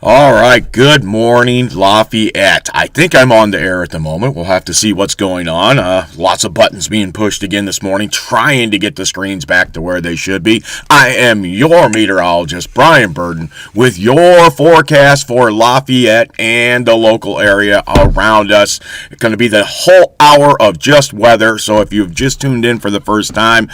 All right, good morning, Lafayette. I think I'm on the air at the moment. We'll have to see what's going on. Lots of buttons being pushed again this morning, trying to get the screens back to where they should be. I am your meteorologist, Brian Burden, with your forecast for Lafayette and the local area around us. It's going to be the whole hour of just weather, so if you've just tuned in for the first time,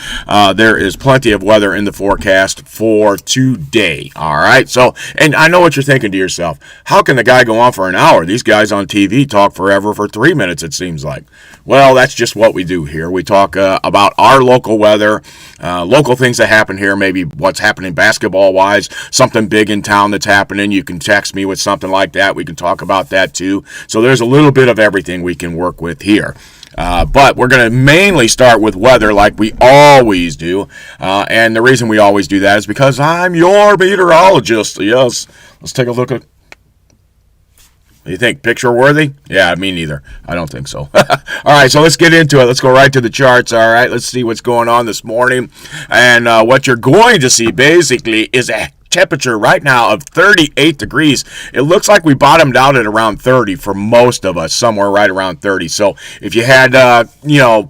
there is plenty of weather in the forecast for today. All right, so, and I know what you're thinking to yourself, how can the guy go on for an hour? These guys on TV talk forever for 3 minutes, it seems like. Well, that's just what we do here. We talk about our local weather, local things that happen here, maybe what's happening basketball-wise, something big in town that's happening. You can text me with something like that. We can talk about that too. So there's a little bit of everything we can work with here. But we're going to mainly start with weather like we always do. And the reason we always do that is because I'm your meteorologist. Yes. Let's take a look at. You think picture worthy? Yeah, me neither. I don't think so. All right, so let's get into it. Let's go right to the charts. All right, let's see what's going on this morning. And what you're going to see basically is a temperature right now of 38 degrees. It looks like we bottomed out at around 30 for most of us, somewhere right around 30. So if you had,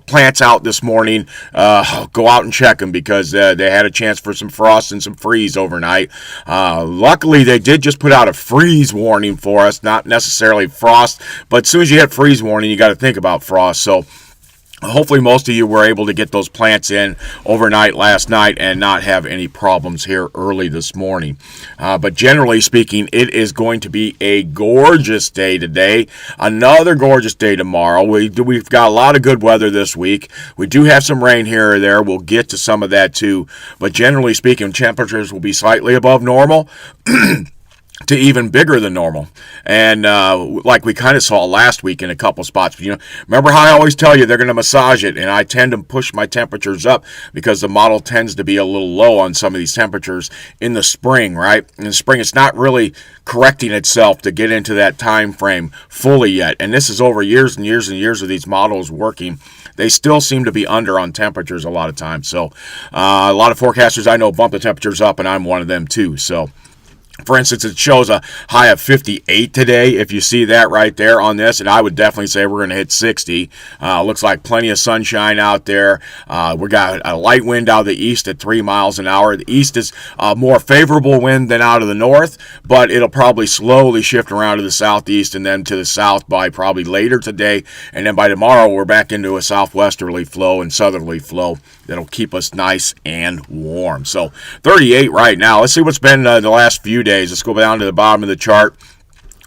plants out this morning, go out and check them because they had a chance for some frost and some freeze overnight. Luckily, they did just put out a freeze warning for us, not necessarily frost, but as soon as you hit freeze warning, you got to think about frost. So hopefully most of you were able to get those plants in overnight last night and not have any problems here early this morning. But generally speaking, it is going to be a gorgeous day today. Another gorgeous day tomorrow. We've got a lot of good weather this week. We do have some rain here or there. We'll get to some of that too. But generally speaking, temperatures will be slightly above normal. To even bigger than normal. And like we kind of saw last week in a couple spots. Remember how I always tell you they're going to massage it, and I tend to push my temperatures up because the model tends to be a little low on some of these temperatures in the spring, right? In the spring, it's not really correcting itself to get into that time frame fully yet. And this is over years and years and years of these models working. They still seem to be under on temperatures a lot of times. So a lot of forecasters I know bump the temperatures up, and I'm one of them too. So for instance, it shows a high of 58 today, if you see that right there on this, and I would definitely say we're going to hit 60. Looks like plenty of sunshine out there. We got a light wind out of the east at 3 miles an hour. The east is a more favorable wind than out of the north, but it'll probably slowly shift around to the southeast and then to the south by probably later today. And then by tomorrow, we're back into a southwesterly flow and southerly flow that'll keep us nice and warm. So 38 right now. Let's see what's been the last few days. Let's go down to the bottom of the chart.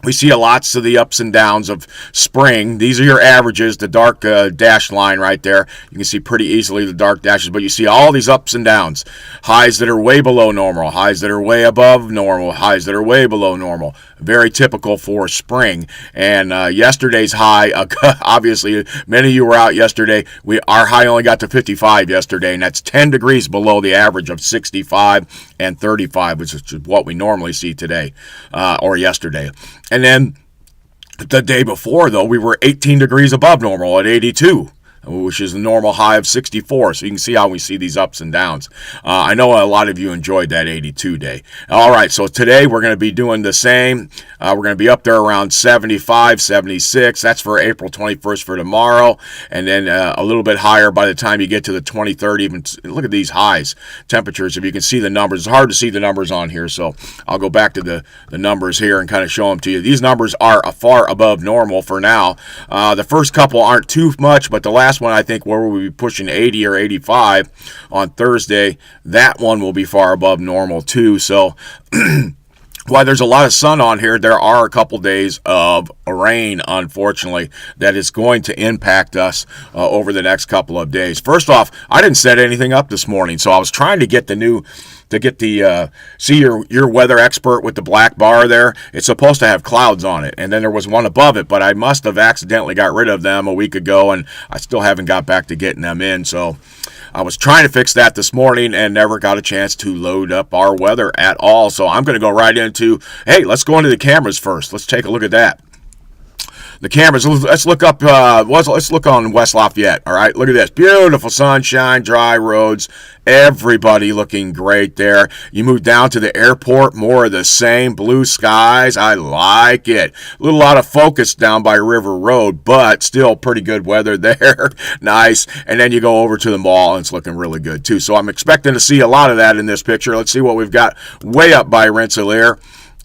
We see lots of the ups and downs of spring. These are your averages, the dark dashed line right there. You can see pretty easily the dark dashes, but you see all these ups and downs. Highs that are way below normal, highs that are way above normal, highs that are way below normal. Very typical for spring. And yesterday's high, obviously, many of you were out yesterday. Our high only got to 55 yesterday, and that's 10 degrees below the average of 65 and 35, which is what we normally see today or yesterday. And then the day before, though, we were 18 degrees above normal at 82, which is the normal high of 64. So you can see how we see these ups and downs. I know a lot of you enjoyed that 82 day. All right, so today we're going to be doing the same. We're going to be up there around 75, 76. That's for April 21st for tomorrow. And then a little bit higher by the time you get to the 23rd. Even look at these highs, temperatures. If you can see the numbers, it's hard to see the numbers on here. So I'll go back to the numbers here and kind of show them to you. These numbers are far above normal for now. The first couple aren't too much, but the last one, I think, where we'll be pushing 80 or 85 on Thursday, that one will be far above normal too. So while there's a lot of sun on here, there are a couple days of rain, unfortunately, that is going to impact us over the next couple of days. First off, I didn't set anything up this morning, so I was trying to get see your weather expert with the black bar there. It's supposed to have clouds on it, and then there was one above it, but I must have accidentally got rid of them a week ago, and I still haven't got back to getting them in. So I was trying to fix that this morning and never got a chance to load up our weather at all. So I'm going to go right into, hey, let's go into the cameras first. Let's take a look at that. the cameras. Let's look up. Let's look on West Lafayette. All right, look at this. Beautiful sunshine, dry roads. Everybody looking great there. You move down to the airport, more of the same. Blue skies. I like it. A little out of focus down by River Road, but still pretty good weather there. Nice. And then you go over to the mall, and it's looking really good too. So I'm expecting to see a lot of that in this picture. Let's see what we've got way up by Rensselaer.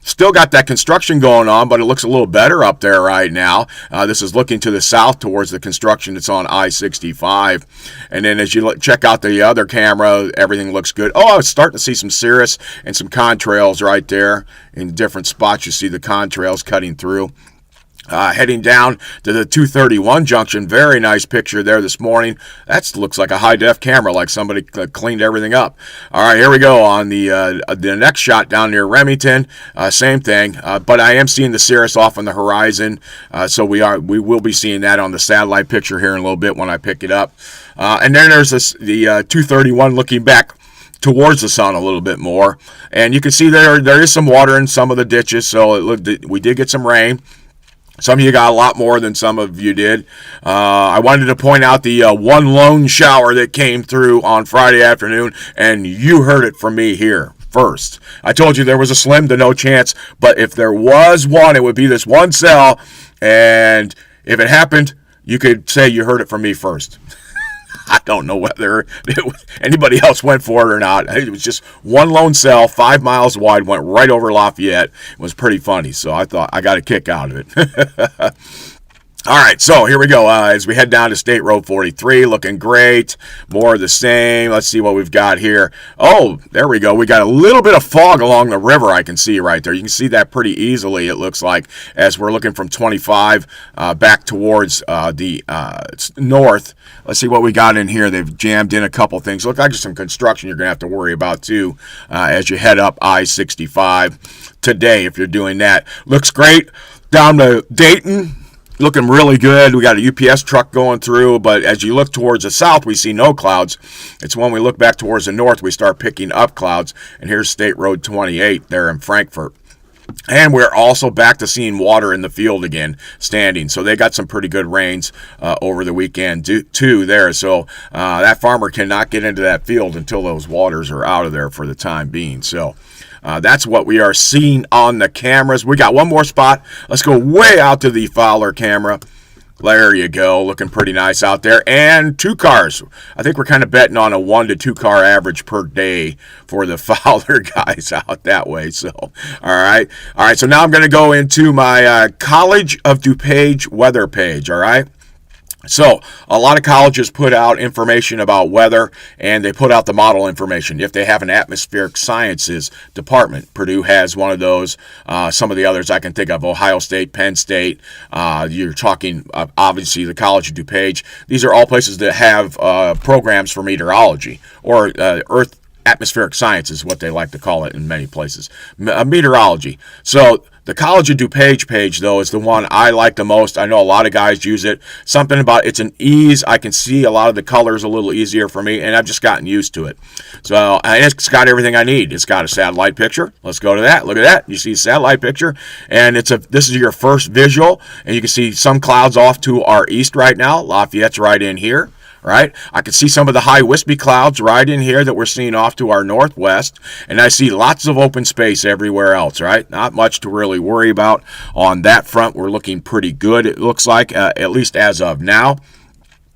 Still got that construction going on, but it looks a little better up there right now. This is looking to the south towards the construction that's on I-65. And then as you check out the other camera, everything looks good. Oh, I was starting to see some cirrus and some contrails right there. In different spots, you see the contrails cutting through. Heading down to the 231 junction. Very nice picture there this morning. That looks like a high-def camera, like somebody cleaned everything up. All right, here we go on the next shot down near Remington. Same thing, but I am seeing the cirrus off on the horizon, so we will be seeing that on the satellite picture here in a little bit when I pick it up. And then there's the 231 looking back towards the sun a little bit more, and you can see there is some water in some of the ditches, so we did get some rain. Some of you got a lot more than some of you did. I wanted to point out the one lone shower that came through on Friday afternoon, and you heard it from me here first. I told you there was a slim to no chance, but if there was one, it would be this one cell, and if it happened, you could say you heard it from me first. I don't know whether anybody else went for it or not. It was just one lone cell, 5 miles wide, went right over Lafayette. It was pretty funny, so I thought I got a kick out of it. All right, so here we go. As we head down to State Road 43, looking great. More of the same. Let's see what we've got here. Oh, there we go. We got a little bit of fog along the river I can see right there. You can see that pretty easily, it looks like, as we're looking from 25 back towards the north. Let's see what we got in here. They've jammed in a couple things. Look like just some construction you're going to have to worry about, too, as you head up I-65 today if you're doing that. Looks great. Down to Dayton. Looking really good. We got a UPS truck going through, but as you look towards the south, we see no clouds. It's when we look back towards the north, we start picking up clouds. And here's State Road 28 there in Frankfort. And we're also back to seeing water in the field again, standing. So they got some pretty good rains over the weekend, too, there. So that farmer cannot get into that field until those waters are out of there for the time being. So that's what we are seeing on the cameras. We got one more spot. Let's go way out to the Fowler camera. There you go. Looking pretty nice out there. And 2 cars. I think we're kind of betting on a 1 to 2 car average per day for the Fowler guys out that way. So, all right. So now I'm going to go into my College of DuPage weather page. All right. So, a lot of colleges put out information about weather, and they put out the model information. If they have an atmospheric sciences department, Purdue has one of those. Some of the others I can think of, Ohio State, Penn State. You're talking, obviously, the College of DuPage. These are all places that have programs for meteorology, or Earth atmospheric science is what they like to call it in many places. Meteorology. So, the College of DuPage page, though, is the one I like the most. I know a lot of guys use it. Something about it's an ease. I can see a lot of the colors a little easier for me, and I've just gotten used to it. So, and it's got everything I need. It's got a satellite picture. Let's go to that. Look at that. You see a satellite picture, and this is your first visual, and you can see some clouds off to our east right now. Lafayette's right in here. Right? I can see some of the high wispy clouds right in here that we're seeing off to our northwest, and I see lots of open space everywhere else, right? Not much to really worry about on that front. We're looking pretty good, it looks like, at least as of now.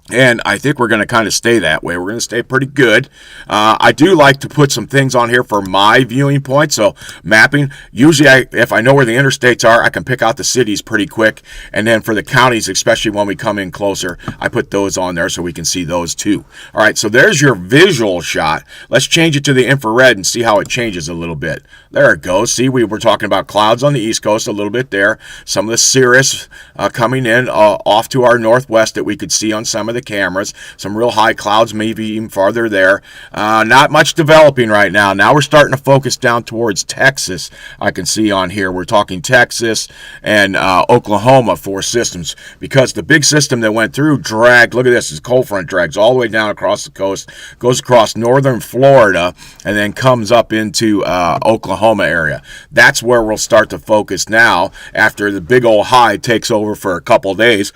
And I think we're going to kind of stay that way. We're going to stay pretty good. I do like to put some things on here for my viewing point. So mapping, usually if I know where the interstates are, I can pick out the cities pretty quick. And then for the counties, especially when we come in closer, I put those on there so we can see those too. All right, so there's your visual shot. Let's change it to the infrared and see how it changes a little bit. There it goes. See, we were talking about clouds on the east coast a little bit there. Some of the cirrus coming in off to our northwest that we could see on some of the cameras. Some real high clouds, maybe even farther there. Not much developing right now. Now we're starting to focus down towards Texas. I can see on here we're talking Texas and Oklahoma for systems, because the big system that went through dragged, look at this, this cold front drags all the way down across the coast, goes across northern Florida, and then comes up into Oklahoma area. That's where we'll start to focus now after the big old high takes over for a couple days.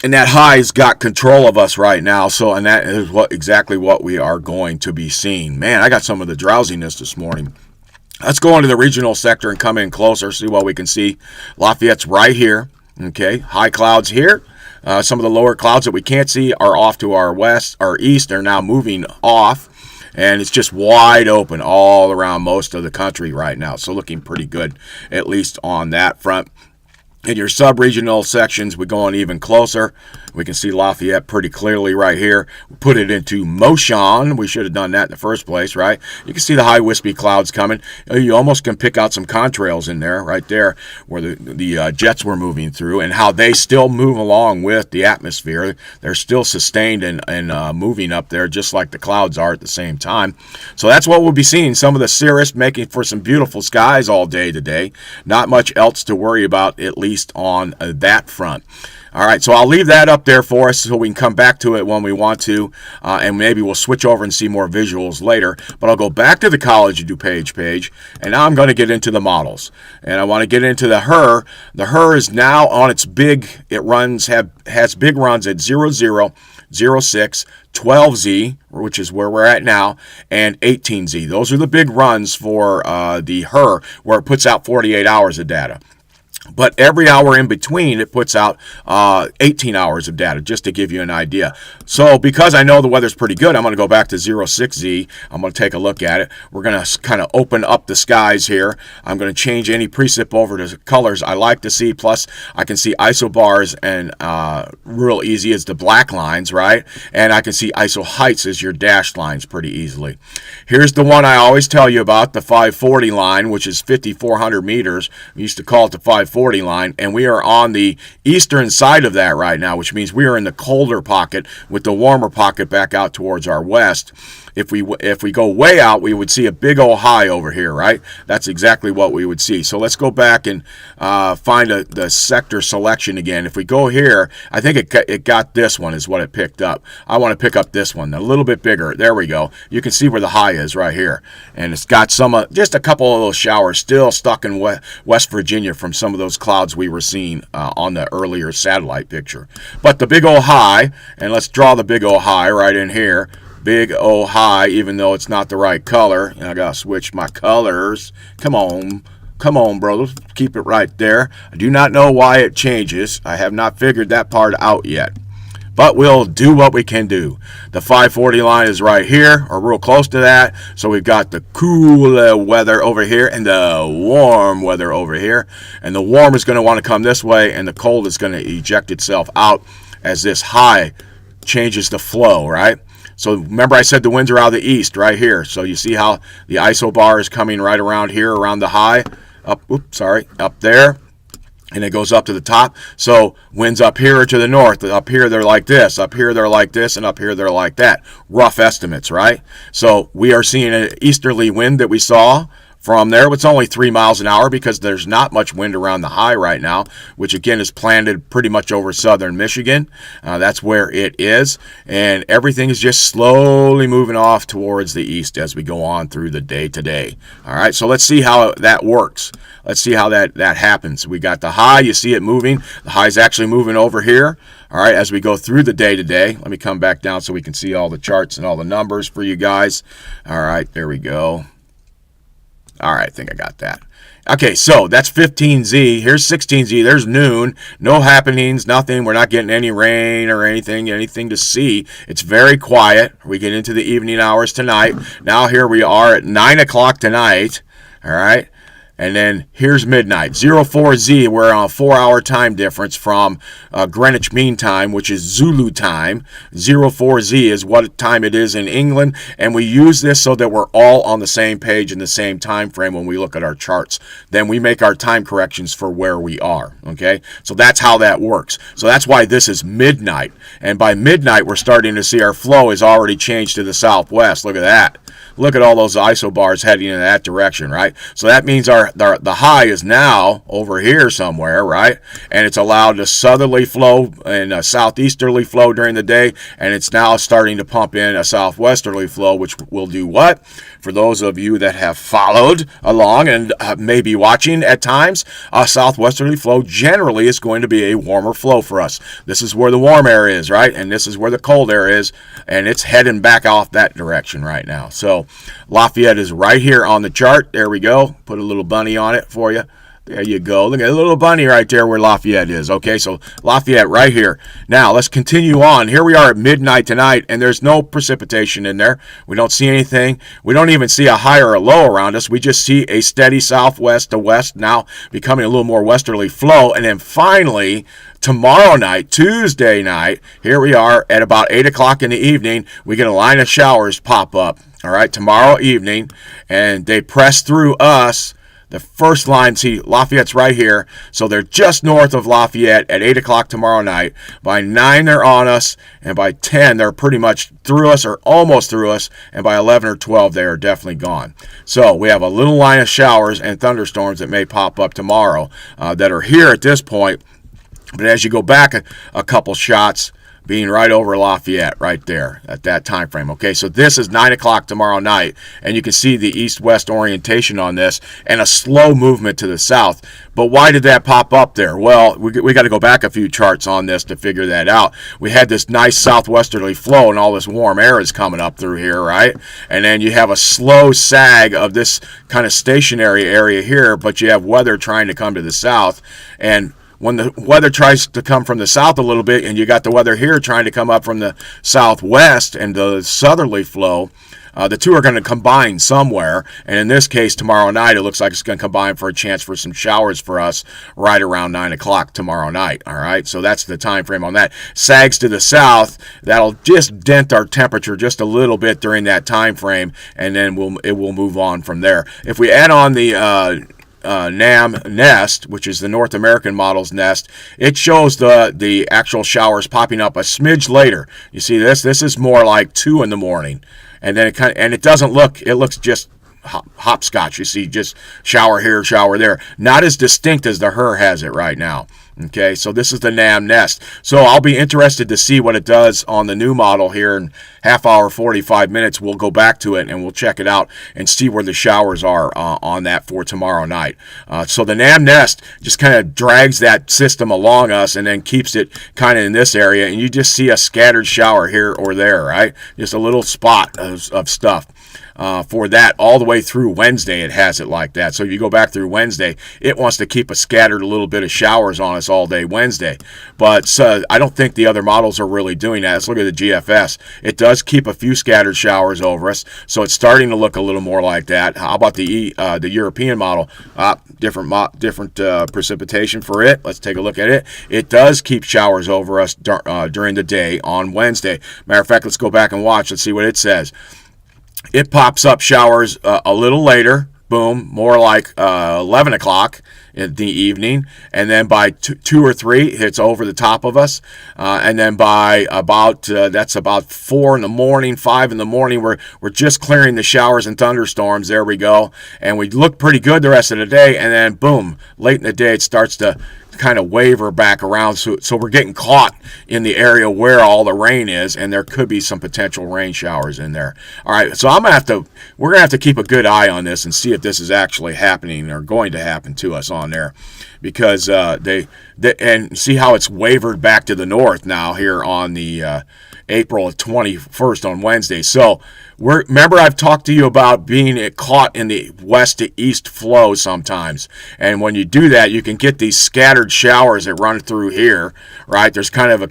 And that high's got control of us right now. So, and that is exactly what we are going to be seeing. Man, I got some of the drowsiness this morning. Let's go into the regional sector and come in closer, see what we can see. Lafayette's right here. Okay, high clouds here. Some of the lower clouds that we can't see are off to our west, our east. They're now moving off. And it's just wide open all around most of the country right now. So looking pretty good, at least on that front. In your sub-regional sections, we're going even closer. We can see Lafayette pretty clearly right here. We put it into motion. We should have done that in the first place, right? You can see the high wispy clouds coming. You almost can pick out some contrails in there, right there, where the jets were moving through, and how they still move along with the atmosphere. They're still sustained and moving up there, just like the clouds are at the same time. So that's what we'll be seeing. Some of the cirrus making for some beautiful skies all day today. Not much else to worry about, at least on that front. All right, so I'll leave that up there for us so we can come back to it when we want to, and maybe we'll switch over and see more visuals later. But I'll go back to the College of DuPage page, and now I'm going to get into the models. And I want to get into the HER. The HER is now on its big, has big runs at 00, 06, 12Z, which is where we're at now, and 18Z. Those are the big runs for the HER, where it puts out 48 hours of data. But every hour in between, it puts out 18 hours of data, just to give you an idea. So because I know the weather's pretty good, I'm going to go back to 06Z. I'm going to take a look at it. We're going to kind of open up the skies here. I'm going to change any precip over to colors I like to see. Plus, I can see isobars and real easy as the black lines, right? And I can see iso heights as your dashed lines pretty easily. Here's the one I always tell you about, the 540 line, which is 5,400 meters. We used to call it the 540 line, and we are on the eastern side of that right now, which means we are in the colder pocket with the warmer pocket back out towards our west. If we go way out, we would see a big old high over here, right? That's exactly what we would see. So let's go back and find the sector selection again. If we go here, I think it got this one is what it picked up. I want to pick up this one, a little bit bigger. There we go. You can see where the high is right here. And it's got some, just a couple of those showers still stuck in West Virginia from some of those clouds we were seeing on the earlier satellite picture. But the big old high, and let's draw the big old high right in here. Big O high, even though it's not the right color. And I gotta switch my colors. Come on, brothers. Keep it right there. I do not know why it changes. I have not figured that part out yet. But we'll do what we can do. The 540 line is right here, or real close to that. So we've got the cool weather over here and the warm weather over here. And the warm is going to want to come this way, and the cold is going to eject itself out as this high changes the flow, right? So remember I said the winds are out of the east right here. So you see how the isobar is coming right around here, around the high, up there. And it goes up to the top. So winds up here or to the north. Up here they're like this. Up here they're like this. And up here they're like that. Rough estimates, right? So we are seeing an easterly wind that we saw from there. It's only 3 miles an hour because there's not much wind around the high right now, which again is planted pretty much over southern Michigan. That's where it is. And everything is just slowly moving off towards the east as we go on through the day today. All right, so let's see how that works. Let's see how that happens. We got the high. You see it moving. The high is actually moving over here. All right, as we go through the day today. Let me come back down so we can see all the charts and all the numbers for you guys. All right, there we go. All right, I think I got that. Okay, so that's 15Z. Here's 16Z. There's noon. No happenings, nothing. We're not getting any rain or anything to see. It's very quiet. We get into the evening hours tonight. Now here we are at 9 o'clock tonight. All right. And then here's midnight, 04Z. We're on a 4-hour time difference from Greenwich Mean Time, which is Zulu time. 04Z is what time it is in England. And we use this so that we're all on the same page in the same time frame when we look at our charts. Then we make our time corrections for where we are. Okay? So that's how that works. So that's why this is midnight. And by midnight, we're starting to see our flow has already changed to the southwest. Look at that. Look at all those isobars heading in that direction, right? So that means the high is now over here somewhere, right? And it's allowed a southerly flow and a southeasterly flow during the day, and it's now starting to pump in a southwesterly flow, which will do what? For those of you that have followed along and may be watching at times, a southwesterly flow generally is going to be a warmer flow for us. This is where the warm air is, right? And this is where the cold air is, and it's heading back off that direction right now. So Lafayette is right here on the chart. There we go. Put a little bunny on it for you. There you go. Look at a little bunny right there where Lafayette is. Okay, so Lafayette right here. Now, let's continue on. Here we are at midnight tonight, and there's no precipitation in there. We don't see anything. We don't even see a high or a low around us. We just see a steady southwest to west, now becoming a little more westerly flow. And then finally, tomorrow night, Tuesday night, here we are at about 8 o'clock in the evening. We get a line of showers pop up, all right, tomorrow evening, and they press through us. The first line, see, Lafayette's right here, so they're just north of Lafayette at 8 o'clock tomorrow night. By 9, they're on us, and by 10, they're pretty much through us or almost through us, and by 11 or 12, they are definitely gone. So we have a little line of showers and thunderstorms that may pop up tomorrow that are here at this point, but as you go back a couple shots, being right over Lafayette right there at that time frame. Okay, so this is 9 o'clock tomorrow night, and you can see the east-west orientation on this and a slow movement to the south. But why did that pop up there? Well, we got to go back a few charts on this to figure that out. We had this nice southwesterly flow, and all this warm air is coming up through here, right? And then you have a slow sag of this kind of stationary area here, but you have weather trying to come to the south, and when the weather tries to come from the south a little bit, and you got the weather here trying to come up from the southwest and the southerly flow, the two are going to combine somewhere. And in this case, tomorrow night, it looks like it's going to combine for a chance for some showers for us right around 9 o'clock tomorrow night. All right, so that's the time frame on that. Sags to the south, that'll just dent our temperature just a little bit during that time frame, and then it will move on from there. If we add on the NAM nest, which is the North American model's nest, it shows the actual showers popping up a smidge later. You see this? This is more like 2 in the morning, and then it doesn't look. It looks just hopscotch. You see, just shower here, shower there. Not as distinct as the HER has it right now. Okay, so this is the NAM nest. So I'll be interested to see what it does on the new model here in half hour, 45 minutes. We'll go back to it and we'll check it out and see where the showers are on that for tomorrow night. So the NAM nest just kind of drags that system along us and then keeps it kind of in this area, and you just see a scattered shower here or there, right? Just a little spot of stuff. For that all the way through Wednesday, it has it like that. So if you go back through Wednesday, it wants to keep a scattered little bit of showers on us all day Wednesday. But I don't think the other models are really doing that. Let's look at the GFS. It does keep a few scattered showers over us, so it's starting to look a little more like that. How about the European model? Different precipitation for it. Let's take a look at it. It does keep showers over us during the day on Wednesday. Matter of fact, let's go back and watch. Let's see what it says. It pops up showers a little later, boom, more like 11 o'clock in the evening, and then by 2 or 3, it's over the top of us, and then by about that's about 4 in the morning, 5 in the morning, we're just clearing the showers and thunderstorms. There we go, and we look pretty good the rest of the day, and then boom, late in the day, it starts to kind of waver back around, so we're getting caught in the area where all the rain is, and there could be some potential rain showers in there. All right, so we're gonna have to keep a good eye on this and see if this is actually happening or going to happen to us on there, because they and see how it's wavered back to the north now here on the April 21st on Wednesday. So remember I've talked to you about being caught in the west to east flow sometimes. And when you do that, you can get these scattered showers that run through here, right? There's kind of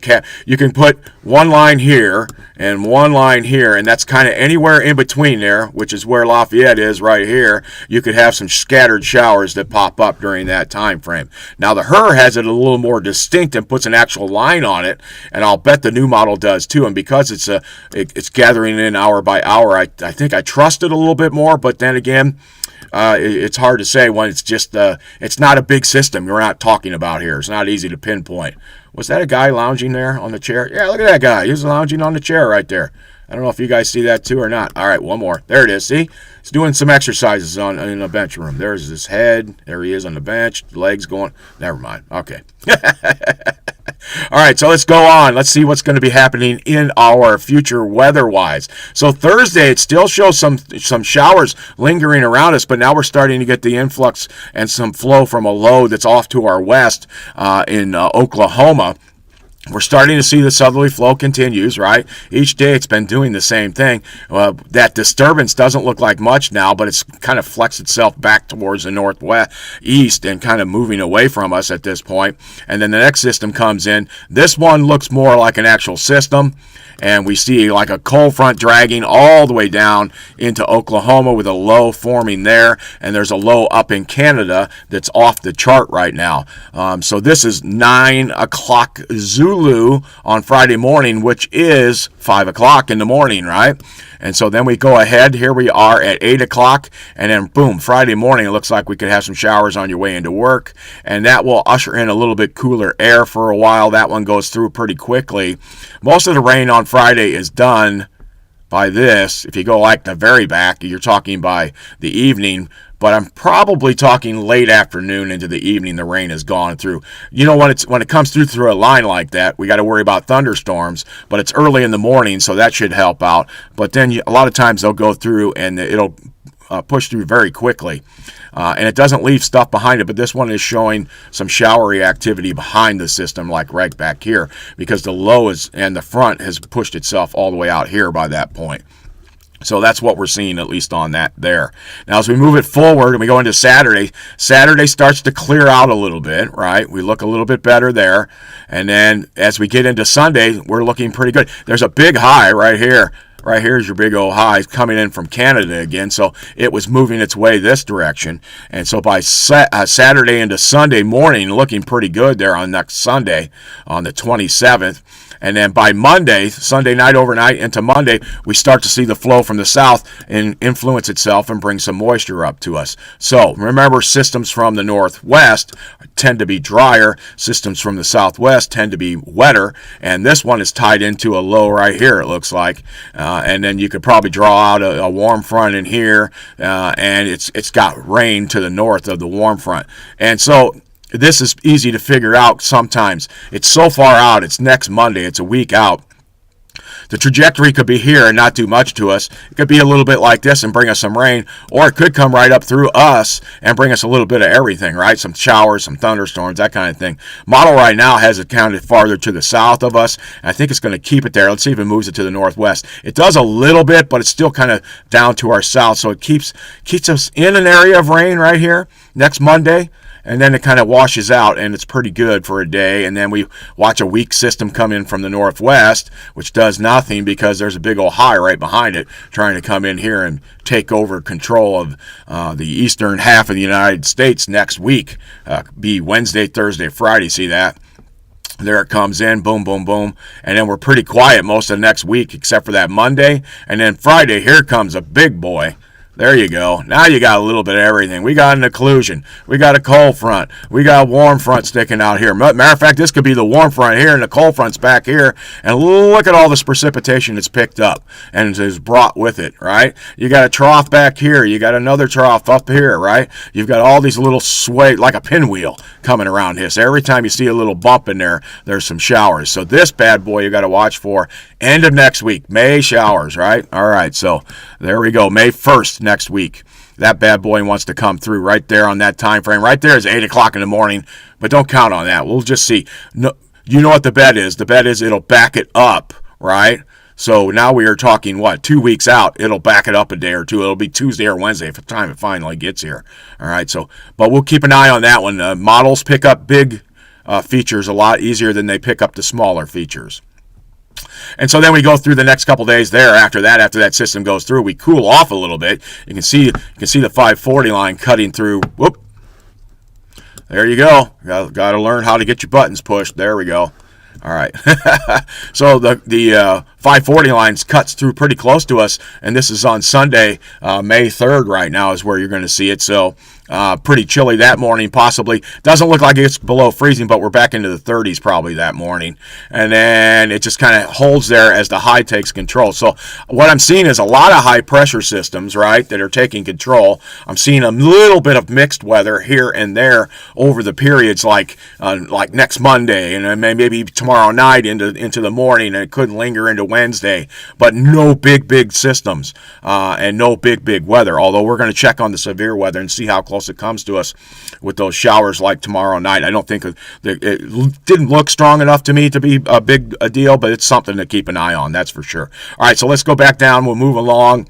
you can put one line here and one line here, and that's kind of anywhere in between there, which is where Lafayette is right here. You could have some scattered showers that pop up during that time frame. Now the HER has it a little more distinct and puts an actual line on it, and I'll bet the new model does too. And because it's gathering in hour by hour, I think I trust it a little bit more. But then again, it's hard to say when it's just it's not a big system we're not talking about here. It's not easy to pinpoint. Was that a guy lounging there on the chair? Yeah, look at that guy. He was lounging on the chair right there. I don't know if you guys see that too or not. All right, one more. There it is. See? He's doing some exercises in the bench room. There's his head. There he is on the bench. Legs going. Never mind. Okay. All right, so let's go on. Let's see what's going to be happening in our future weather-wise. So Thursday, it still shows some showers lingering around us, but now we're starting to get the influx and some flow from a low that's off to our west in Oklahoma. We're starting to see the southerly flow continues, right? Each day it's been doing the same thing. That disturbance doesn't look like much now, but it's kind of flexed itself back towards the northwest, east, and kind of moving away from us at this point. And then the next system comes in. This one looks more like an actual system, and we see like a cold front dragging all the way down into Oklahoma with a low forming there, and there's a low up in Canada that's off the chart right now. So this is 9 o'clock Zulu on Friday morning, which is 5 o'clock in the morning, right? And so then we go ahead. Here we are at 8 o'clock, and then boom, Friday morning, it looks like we could have some showers on your way into work, and that will usher in a little bit cooler air for a while. That one goes through pretty quickly. Most of the rain on Friday is done by this. If you go like the very back, you're talking by the evening, but I'm probably talking late afternoon into the evening. The rain has gone through. You know, when it comes through a line like that, we got to worry about thunderstorms, but it's early in the morning, so that should help out. But then a lot of times they'll go through and it'll push through very quickly. And it doesn't leave stuff behind it, but this one is showing some showery activity behind the system, like right back here, because the low and the front has pushed itself all the way out here by that point. So that's what we're seeing, at least on that there. Now, as we move it forward and we go into Saturday starts to clear out a little bit, right? We look a little bit better there. And then as we get into Sunday, we're looking pretty good. There's a big high right here. Right here is your big old high coming in from Canada again. So it was moving its way this direction. And so by Saturday into Sunday morning, looking pretty good there on next Sunday on the 27th. And then by Monday, Sunday night overnight into Monday, we start to see the flow from the south and influence itself and bring some moisture up to us. So remember, systems from the northwest tend to be drier. Systems from the southwest tend to be wetter. And this one is tied into a low right here, it looks like. And then you could probably draw out a warm front in here. And it's got rain to the north of the warm front. And so this is easy to figure out sometimes. It's so far out. It's next Monday. It's a week out. The trajectory could be here and not do much to us. It could be a little bit like this and bring us some rain, or it could come right up through us and bring us a little bit of everything, right? Some showers, some thunderstorms, that kind of thing. Model right now has it counted farther to the south of us. And I think it's going to keep it there. Let's see if it moves it to the northwest. It does a little bit, but it's still kind of down to our south. So it keeps us in an area of rain right here next Monday. And then it kind of washes out, and it's pretty good for a day. And then we watch a weak system come in from the northwest, which does nothing because there's a big old high right behind it trying to come in here and take over control of the eastern half of the United States next week. Be Wednesday, Thursday, Friday. See that? There it comes in, boom, boom, boom. And then we're pretty quiet most of the next week except for that Monday. And then Friday, here comes a big boy. There you go. Now you got a little bit of everything. We got an occlusion. We got a cold front. We got a warm front sticking out here. Matter of fact, this could be the warm front here and the cold front's back here. And look at all this precipitation that's picked up and is brought with it, right? You got a trough back here. You got another trough up here, right? You've got all these little sway, like a pinwheel coming around here. So every time you see a little bump in there, there's some showers. So this bad boy you got to watch for. End of next week, May showers, right? All right, so there we go. May 1st next week. That bad boy wants to come through right there on that time frame. Right there is 8 o'clock in the morning, but don't count on that. We'll just see. No, you know what the bet is. The bet is it'll back it up right? So now we are talking, 2 weeks out. It'll back it up a day or two. It'll be Tuesday or Wednesday by the time it finally gets here. All right, so, but we'll keep an eye on that one. Models pick up big features a lot easier than they pick up the smaller features. And so then we go through the next couple days there. After that system goes through, we cool off a little bit. You can see the 540 line cutting through. Whoop. There you go. Got to learn how to get your buttons pushed. There we go. All right. So the 540 lines cuts through pretty close to us, and this is on Sunday, May 3rd right now is where you're going to see it. So pretty chilly that morning, possibly. Doesn't look like it's below freezing, but we're back into the 30s probably that morning. And then it just kind of holds there as the high takes control. So what I'm seeing is a lot of high pressure systems, right, that are taking control. I'm seeing a little bit of mixed weather here and there over the periods, like next Monday and then maybe tomorrow night into the morning, and it could linger into Wednesday. But no big systems and no big weather. Although we're going to check on the severe weather and see how close it comes to us with those showers like tomorrow night. I don't think it didn't look strong enough to me to be a big deal, but it's something to keep an eye on, that's for sure. All right, so let's go back down. We'll move along.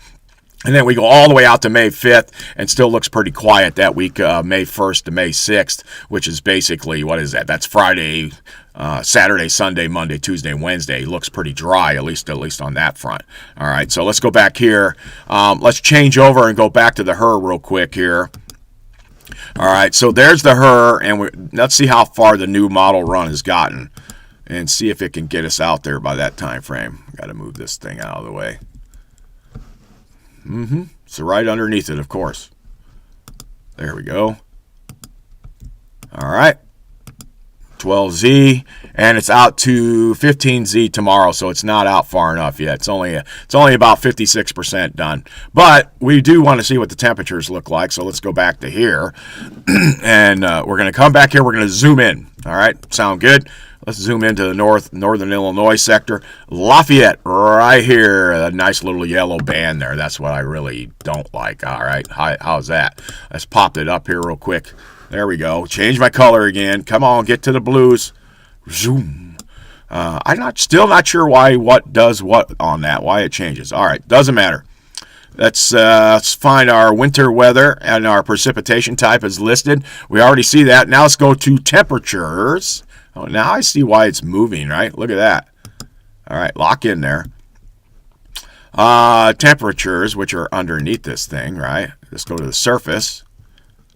And then we go all the way out to May 5th, and still looks pretty quiet that week, May 1st to May 6th, which is basically, what is that? That's Friday, Saturday, Sunday, Monday, Tuesday, Wednesday. Looks pretty dry, at least on that front. All right, so let's go back here. Let's change over and go back to the HER real quick here. All right, so there's the HER, and let's see how far the new model run has gotten and see if it can get us out there by that time frame. Got to move this thing out of the way. So right underneath it, of course. There we go. All right. 12Z, and it's out to 15Z tomorrow, so it's not out far enough yet. It's only about 56% done. But we do want to see what the temperatures look like, so let's go back to here. And we're going to come back here. We're going to zoom in. All right, sound good? Let's zoom into the northern Illinois sector. Lafayette, right here, a nice little yellow band there. That's what I really don't like. All right, how's that? Let's pop it up here real quick. There we go. Change my color again. Come on, get to the blues. Zoom. I'm still not sure what does what on that, why it changes. All right, doesn't matter. Let's find our winter weather, and our precipitation type is listed. We already see that. Now let's go to temperatures. Oh, now I see why it's moving, right? Look at that. All right, lock in there. Temperatures, which are underneath this thing, right? Let's go to the surface.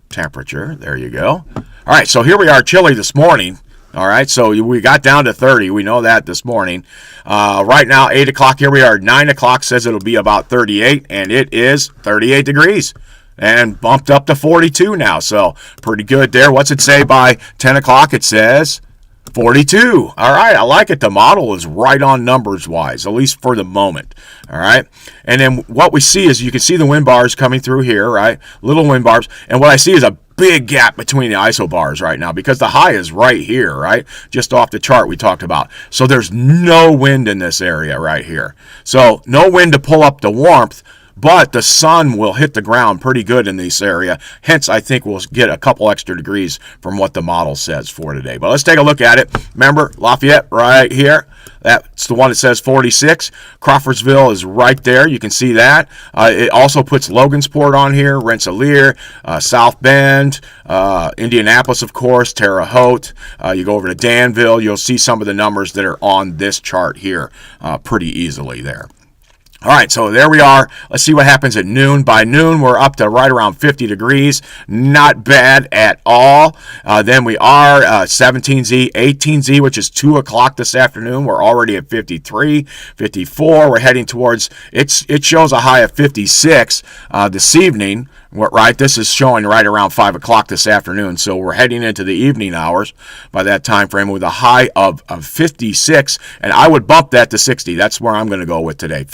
Temperature, there you go. All right, so here we are, chilly this morning. All right, so we got down to 30. We know that this morning. Right now, 8 o'clock, here we are. 9 o'clock says it'll be about 38, and it is 38 degrees. And bumped up to 42 now, so pretty good there. What's it say by 10 o'clock? It says 42. All right, I like it. The model is right on numbers-wise, at least for the moment. All right, and then what we see is you can see the wind bars coming through here, right? Little wind bars, and what I see is a big gap between the isobars right now because the high is right here, right? Just off the chart we talked about. So there's no wind in this area right here. So no wind to pull up the warmth, but the sun will hit the ground pretty good in this area. Hence, I think we'll get a couple extra degrees from what the model says for today. But let's take a look at it. Remember, Lafayette right here. That's the one that says 46. Crawfordsville is right there. You can see that. It also puts Logansport on here, Rensselaer, South Bend, Indianapolis, of course, Terre Haute. You go over to Danville, you'll see some of the numbers that are on this chart here pretty easily there. All right, so there we are. Let's see what happens at noon. By noon, we're up to right around 50 degrees. Not bad at all. Then we are 17Z, 18Z, which is 2 o'clock this afternoon. We're already at 53, 54. We're heading towards, it shows a high of 56 this evening. Right, this is showing right around 5 o'clock this afternoon, so we're heading into the evening hours by that time frame with a high of 56, and I would bump that to 60. That's where I'm going to go with today.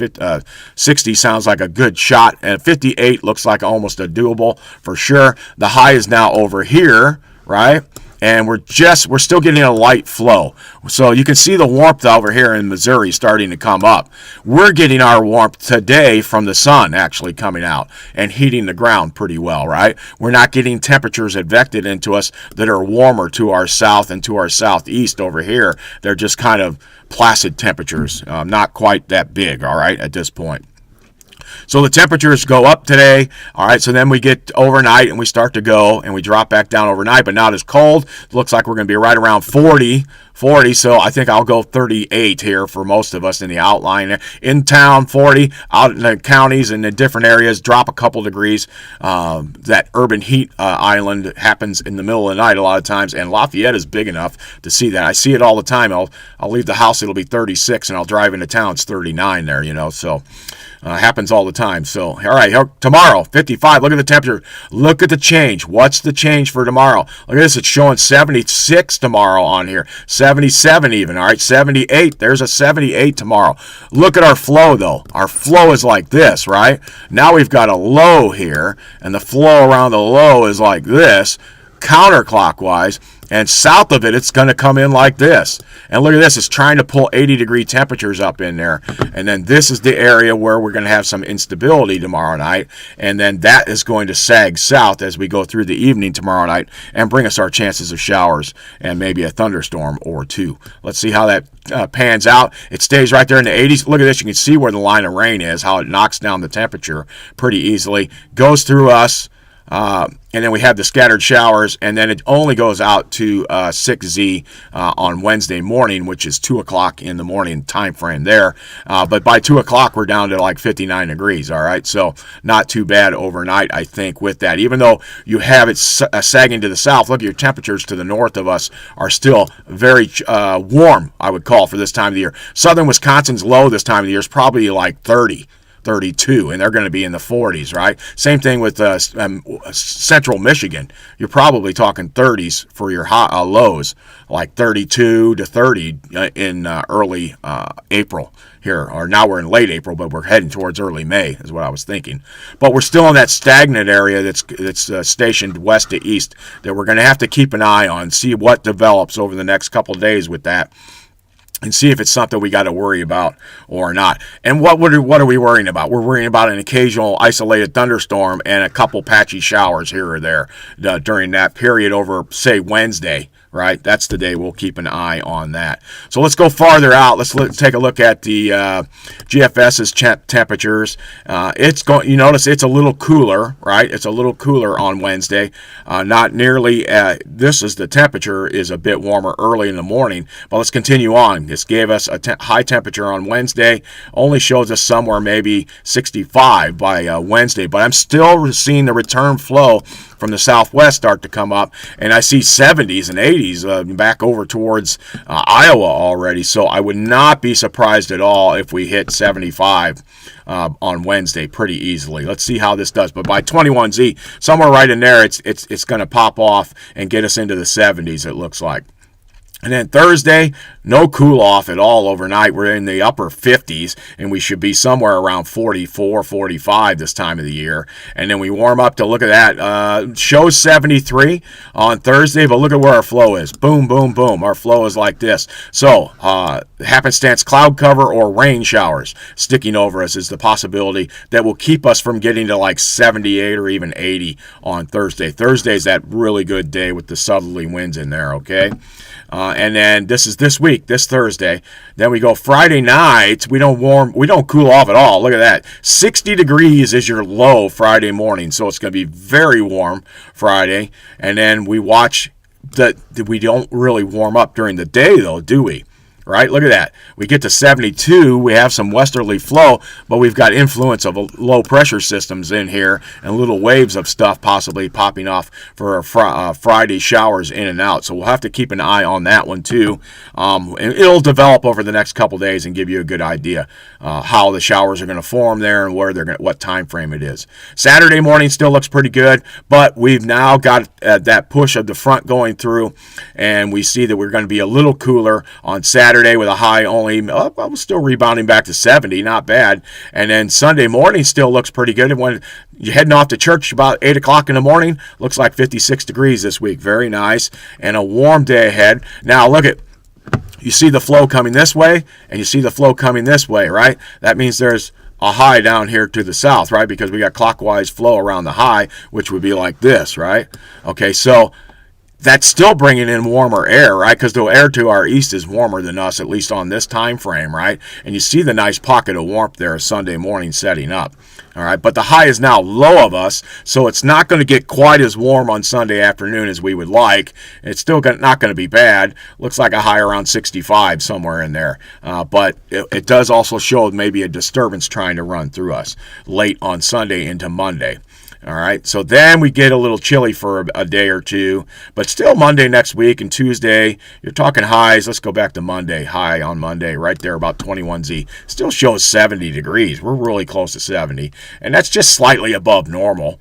60 sounds like a good shot, and 58 looks like almost a doable for sure. The high is now over here, right? and we're still getting a light flow. So you can see the warmth over here in Missouri starting to come up. We're getting our warmth today from the sun actually coming out and heating the ground pretty well, right? We're not getting temperatures advected into us that are warmer to our south and to our southeast over here. They're just kind of placid temperatures, not quite that big, all right, at this point. So the temperatures go up today, all right, so then we get overnight and we start to go and we drop back down overnight, but not as cold. It looks like we're going to be right around 40, so I think I'll go 38 here for most of us in the outline. In town, 40, out in the counties and the different areas, drop a couple degrees. That urban heat island happens in the middle of the night a lot of times, and Lafayette is big enough to see that. I see it all the time. I'll leave the house, it'll be 36, and I'll drive into town, it's 39 there, so... happens all the time. So, all right, tomorrow, 55. Look at the temperature. Look at the change. What's the change for tomorrow? Look at this. It's showing 76 tomorrow on here. 77 even, all right? 78. There's a 78 tomorrow. Look at our flow, though. Our flow is like this, right? Now we've got a low here, and the flow around the low is like this, counterclockwise. And south of it, it's going to come in like this. And look at this. It's trying to pull 80-degree temperatures up in there. And then this is the area where we're going to have some instability tomorrow night. And then that is going to sag south as we go through the evening tomorrow night and bring us our chances of showers and maybe a thunderstorm or two. Let's see how that pans out. It stays right there in the 80s. Look at this. You can see where the line of rain is, how it knocks down the temperature pretty easily. Goes through us. And then we have the scattered showers, and then it only goes out to 6Z on Wednesday morning, which is 2 o'clock in the morning time frame there. But by 2 o'clock, we're down to like 59 degrees, all right? So not too bad overnight, I think, with that. Even though you have it sagging to the south, look at your temperatures to the north of us are still very warm, I would call, for this time of the year. Southern Wisconsin's low this time of the year is probably like 30. 32, and they're going to be in the 40s, right? Same thing with central Michigan. You're probably talking 30s for your lows, like 32 to 30 in early April here. Or now we're in late April, but we're heading towards early May is what I was thinking. But we're still in that stagnant area that's stationed west to east that we're going to have to keep an eye on, see what develops over the next couple of days with that, and see if it's something we got to worry about or not. And what are we worrying about? We're worrying about an occasional isolated thunderstorm and a couple patchy showers here or there during that period over, say, Wednesday. Right, that's the day we'll keep an eye on that. So let's go farther out. Let's take a look at the GFS's temperatures. You notice it's a little cooler, right? It's a little cooler on Wednesday. Not nearly. This is the temperature is a bit warmer early in the morning. But let's continue on. This gave us a high temperature on Wednesday. Only shows us somewhere maybe 65 by Wednesday. But I'm still seeing the return flow from the southwest start to come up, and I see 70s and 80s back over towards Iowa already, so I would not be surprised at all if we hit 75 on Wednesday pretty easily. Let's see how this does, but by 21Z, somewhere right in there, it's going to pop off and get us into the 70s, it looks like. And then Thursday, no cool off at all overnight. We're in the upper 50s, and we should be somewhere around 44, 45 this time of the year. And then we warm up to look at that. Shows 73 on Thursday, but look at where our flow is. Boom, boom, boom. Our flow is like this. So, happenstance cloud cover or rain showers sticking over us is the possibility that will keep us from getting to like 78 or even 80 on Thursday. Thursday's that really good day with the southerly winds in there, okay? And then this is this week, this Thursday. Then we go Friday night. We don't cool off at all. Look at that. 60 degrees is your low Friday morning. So it's going to be very warm Friday. And then we watch that we don't really warm up during the day, though, do we? Right? Look at that. We get to 72. We have some westerly flow, but we've got influence of low pressure systems in here and little waves of stuff possibly popping off for Friday showers in and out. So we'll have to keep an eye on that one too. And it'll develop over the next couple days and give you a good idea how the showers are going to form there and what time frame it is. Saturday morning still looks pretty good, but we've now got that push of the front going through, and we see that we're going to be a little cooler on Saturday Saturday with a high only, I was still rebounding back to 70, not bad. And then Sunday morning still looks pretty good. And when you're heading off to church about 8 o'clock in the morning, looks like 56 degrees this week. Very nice. And a warm day ahead. Now look at, you see the flow coming this way, and you see the flow coming this way, right? That means there's a high down here to the south, right? Because we got clockwise flow around the high, which would be like this, right? Okay, so that's still bringing in warmer air, right? Because the air to our east is warmer than us, at least on this time frame, right? And you see the nice pocket of warmth there Sunday morning setting up. All right, but the high is now low of us, so it's not going to get quite as warm on Sunday afternoon as we would like. It's still not going to be bad. Looks like a high around 65 somewhere in there. But it does also show maybe a disturbance trying to run through us late on Sunday into Monday. All right, so then we get a little chilly for a day or two, but still Monday next week and Tuesday, you're talking highs. Let's go back to Monday. High on Monday, right there, about 21Z. Still shows 70 degrees. We're really close to 70, and that's just slightly above normal.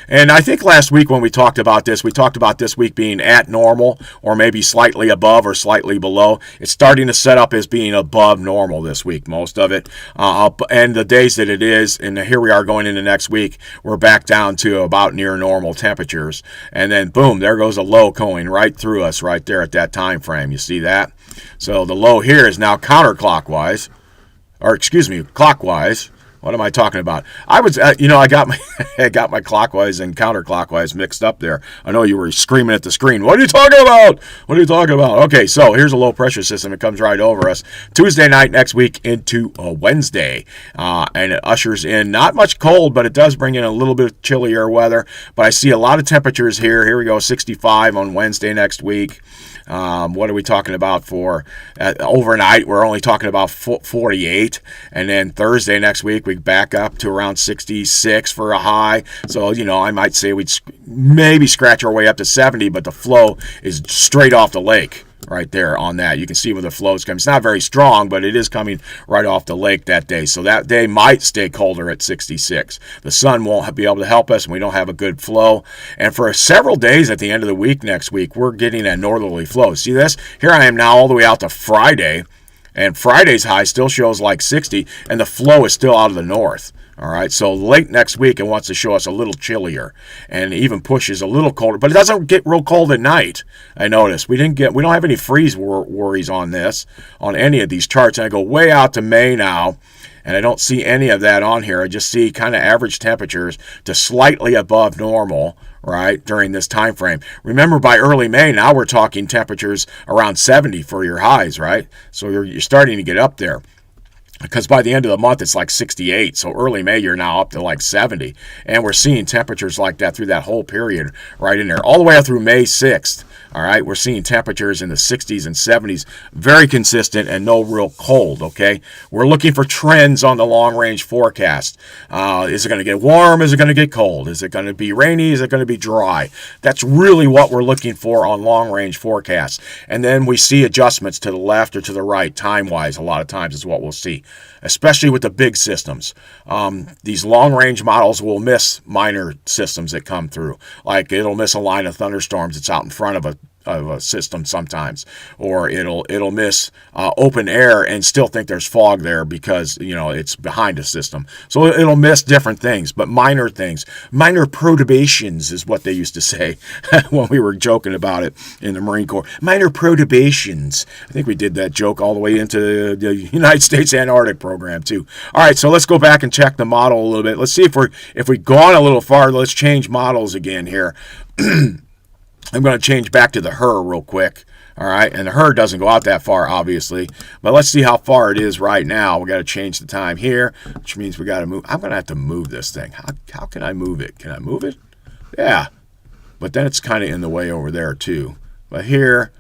And I think last week when we talked about this week being at normal or maybe slightly above or slightly below. It's starting to set up as being above normal this week, most of it. And the days that it is, and here we are going into next week, we're back down to about near normal temperatures. And then, boom, there goes a low going right through us right there at that time frame. You see that? So the low here is now clockwise. What am I talking about? I got my clockwise and counterclockwise mixed up there. I know you were screaming at the screen. What are you talking about? What are you talking about? Okay, so here's a low pressure system. It comes right over us. Tuesday night next week into Wednesday. And it ushers in not much cold, but it does bring in a little bit of chillier weather. But I see a lot of temperatures here. Here we go, 65 on Wednesday next week. What are we talking about for overnight? We're only talking about 48. And then Thursday next week, we back up to around 66 for a high. So, I might say we'd maybe scratch our way up to 70, but the flow is straight off the lake. Right there on that. You can see where the flow's coming. It's not very strong, but it is coming right off the lake that day. So that day might stay colder at 66. The sun won't be able to help us, and we don't have a good flow. And for several days at the end of the week next week, we're getting a northerly flow. See this? Here I am now all the way out to Friday, and Friday's high still shows like 60, and the flow is still out of the north. All right, so late next week, it wants to show us a little chillier and even pushes a little colder, but it doesn't get real cold at night. I noticed we don't have any freeze worries on any of these charts. And I go way out to May now, and I don't see any of that on here. I just see kind of average temperatures to slightly above normal, right, during this time frame. Remember, by early May, now we're talking temperatures around 70 for your highs, right? So you're starting to get up there. Because by the end of the month, it's like 68. So early May, you're now up to like 70. And we're seeing temperatures like that through that whole period right in there. All the way up through May 6th. All right, we're seeing temperatures in the 60s and 70s. Very consistent and no real cold, okay? We're looking for trends on the long-range forecast. Is it going to get warm? Is it going to get cold? Is it going to be rainy? Is it going to be dry? That's really what we're looking for on long-range forecasts. And then we see adjustments to the left or to the right, time-wise, a lot of times is what we'll see, especially with the big systems. These long-range models will miss minor systems that come through. Like it'll miss a line of thunderstorms that's out in front of a system sometimes, or it'll miss open air and still think there's fog there because it's behind a system. So it'll miss different things, but minor things, minor perturbations is what they used to say when we were joking about it in the Marine Corps. Minor perturbations. I think we did that joke all the way into the United States Antarctic program too. All right, so let's go back and check the model a little bit. Let's see if we've gone a little far. Let's change models again here. I'm going to change back to the HER real quick. All right, and the HER doesn't go out that far, obviously, but let's see how far it is right now. We got to change the time here, which means we got to move. I'm going to have to move this thing. How can I move it? Can I move it? Yeah, but then it's kind of in the way over there too. But here,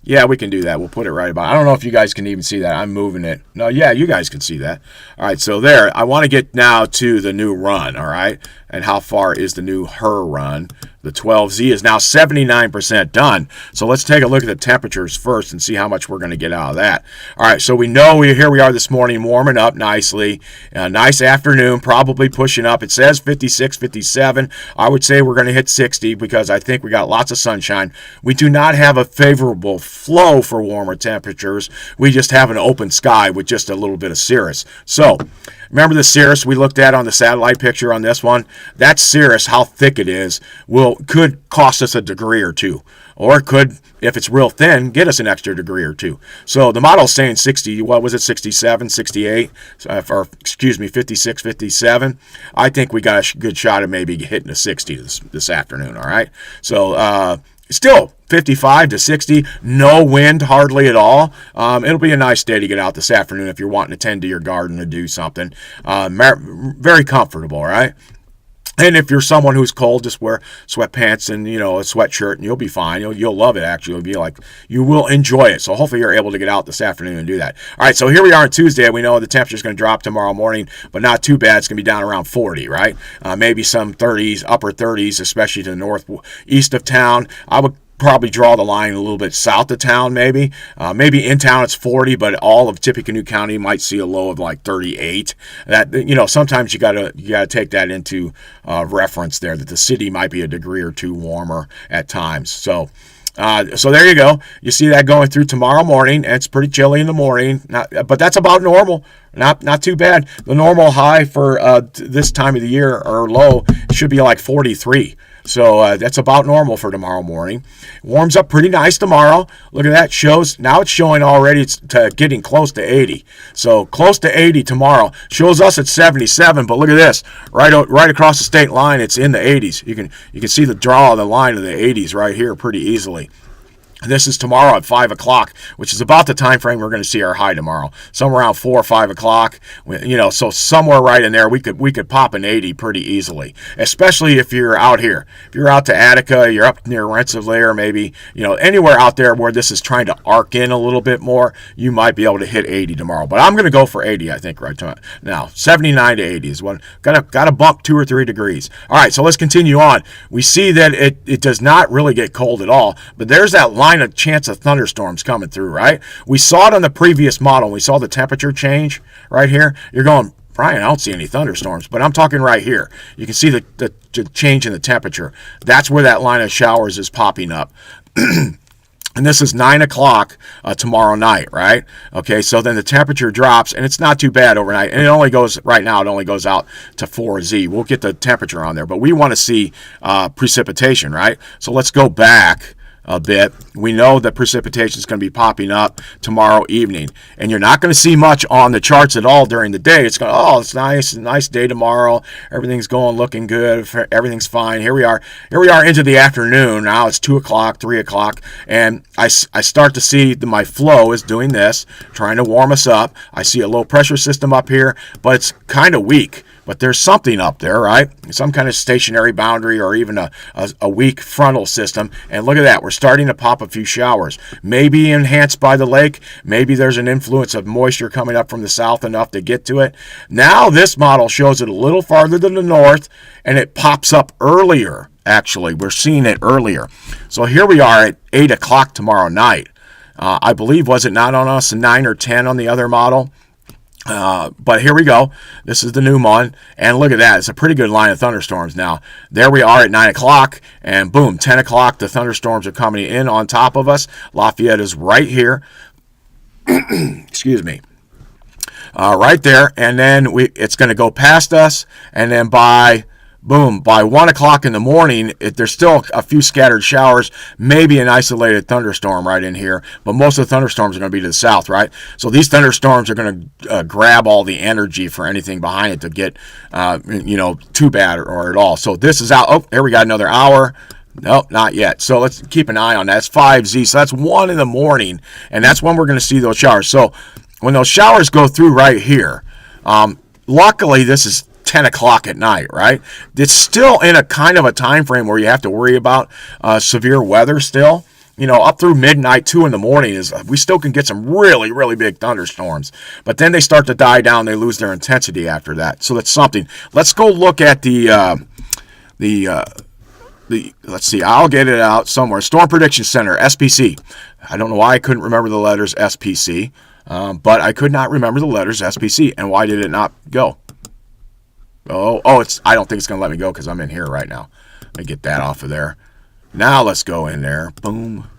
yeah, we can do that. We'll put it right about. I don't know if you guys can even see that. I'm moving it. No, yeah, you guys can see that. All right, so there. I want to get now to the new run, all right? and how far is the new HER run. The 12Z is now 79% done. So let's take a look at the temperatures first and see how much we're going to get out of that. All right, so here we are this morning warming up nicely. Nice afternoon, probably pushing up. It says 56, 57. I would say we're going to hit 60 because I think we got lots of sunshine. We do not have a favorable flow for warmer temperatures. We just have an open sky with just a little bit of cirrus. So remember the cirrus we looked at on the satellite picture on this one? That cirrus, how thick it is, could cost us a degree or two. Or it could, if it's real thin, get us an extra degree or two. So the model's saying 60, what was it, 67, 68, or excuse me, 56, 57. I think we got a good shot of maybe hitting a 60 this afternoon, all right? So still 55 to 60, no wind hardly at all. It'll be a nice day to get out this afternoon if you're wanting to tend to your garden or do something. Very comfortable, right? And if you're someone who's cold, just wear sweatpants and, a sweatshirt and you'll be fine. You'll love it, actually. You will enjoy it. So hopefully you're able to get out this afternoon and do that. All right, so here we are on Tuesday. We know the temperature's going to drop tomorrow morning, but not too bad. It's going to be down around 40, right? Maybe some 30s, upper 30s, especially to the northeast of town. I would probably draw the line a little bit south of town, maybe in town it's 40, but all of Tippecanoe County might see a low of like 38. That sometimes you gotta take that into reference there, that the city might be a degree or two warmer at times. So there you go. You see that going through tomorrow morning, and it's pretty chilly in the morning, but that's about normal. Not too bad. The normal high for this time of the year, or low, should be like 43. So that's about normal for tomorrow morning. Warms up pretty nice tomorrow. Look at that. Now it's showing already it's getting close to 80. So close to 80 tomorrow. Shows us at 77, but look at this. Right across the state line, it's in the 80s. You can see the draw of the line of the 80s right here pretty easily. This is tomorrow at 5 o'clock, which is about the time frame we're going to see our high tomorrow. Somewhere around 4 or 5 o'clock. So somewhere right in there, we could pop an 80 pretty easily, especially if you're out here. If you're out to Attica, you're up near Rensselaer, maybe, anywhere out there where this is trying to arc in a little bit more, you might be able to hit 80 tomorrow. But I'm going to go for 80, I think, right now. 79 to 80 is what. Got to bump 2 or 3 degrees. All right, so let's continue on. We see that it does not really get cold at all, but there's that line a chance of thunderstorms coming through, right? We saw it on the previous model. We saw the temperature change right here. You're going, Brian, I don't see any thunderstorms, but I'm talking right here. You can see the change in the temperature. That's where that line of showers is popping up. And this is 9 o'clock tomorrow night, right? Okay, so then the temperature drops, and it's not too bad overnight. And it only goes out to 4Z. We'll get the temperature on there, but we want to see precipitation, right? So let's go back a bit. We know that precipitation is going to be popping up tomorrow evening, and you're not going to see much on the charts at all during the day. It's it's nice day tomorrow. Everything's looking good. Everything's fine. Here we are into the afternoon. Now it's 2 o'clock, 3 o'clock, and I start to see my flow is doing this, trying to warm us up. I see a low pressure system up here, but it's kind of weak. But there's something up there, right? Some kind of stationary boundary or even a weak frontal system. And look at that. We're starting to pop a few showers. Maybe enhanced by the lake. Maybe there's an influence of moisture coming up from the south enough to get to it. Now this model shows it a little farther to the north, and it pops up earlier, actually. We're seeing it earlier. So here we are at 8 o'clock tomorrow night. I believe, was it not on us, 9 or 10 on the other model? But here we go. This is the new one, and look at that. It's a pretty good line of thunderstorms now. There we are at 9 o'clock, and boom, 10 o'clock, the thunderstorms are coming in on top of us. Lafayette is right here. Excuse me. Right there, and then it's going to go past us, and then by 1 o'clock in the morning, there's still a few scattered showers, maybe an isolated thunderstorm right in here, but most of the thunderstorms are going to be to the south, right? So these thunderstorms are going to grab all the energy for anything behind it to get, too bad or at all. So this is out. Oh, there we got another hour. Nope, not yet. So let's keep an eye on that. It's 5Z, so that's 1 in the morning, and that's when we're going to see those showers. So when those showers go through right here, luckily this is 10 o'clock at night, right? It's still in a kind of a time frame where you have to worry about severe weather still. Up through midnight, 2 in the morning, we still can get some really, really big thunderstorms. But then they start to die down. They lose their intensity after that. So that's something. Let's go look at the let's see, I'll get it out somewhere. Storm Prediction Center, SPC. I don't know why I couldn't remember the letters SPC, but I could not remember the letters SPC. And why did it not go? I don't think it's going to let me go because I'm in here right now. Let me get that off of there. Now let's go in there. Boom.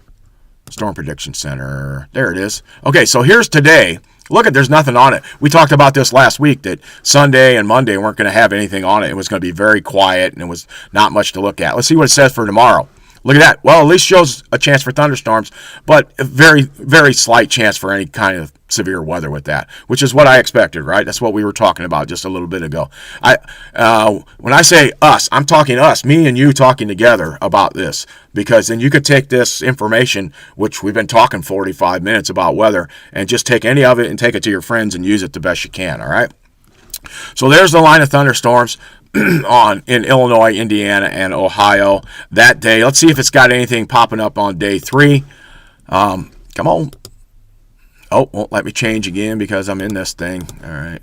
Storm Prediction Center. There it is. Okay, so here's today. Look, there's nothing on it. We talked about this last week that Sunday and Monday weren't going to have anything on it. It was going to be very quiet and it was not much to look at. Let's see what it says for tomorrow. Look at that. Well, at least shows a chance for thunderstorms, but a very, very slight chance for any kind of severe weather with that, which is what I expected, right? That's what we were talking about just a little bit ago. When I say us, I'm talking us, me and you talking together about this, because then you could take this information, which we've been talking 45 minutes about weather, and just take any of it and take it to your friends and use it the best you can, all right? So there's the line of thunderstorms in Illinois, Indiana, and Ohio that day. Let's see if it's got anything popping up on day 3. Come on. Oh, won't let me change again because I'm in this thing. All right.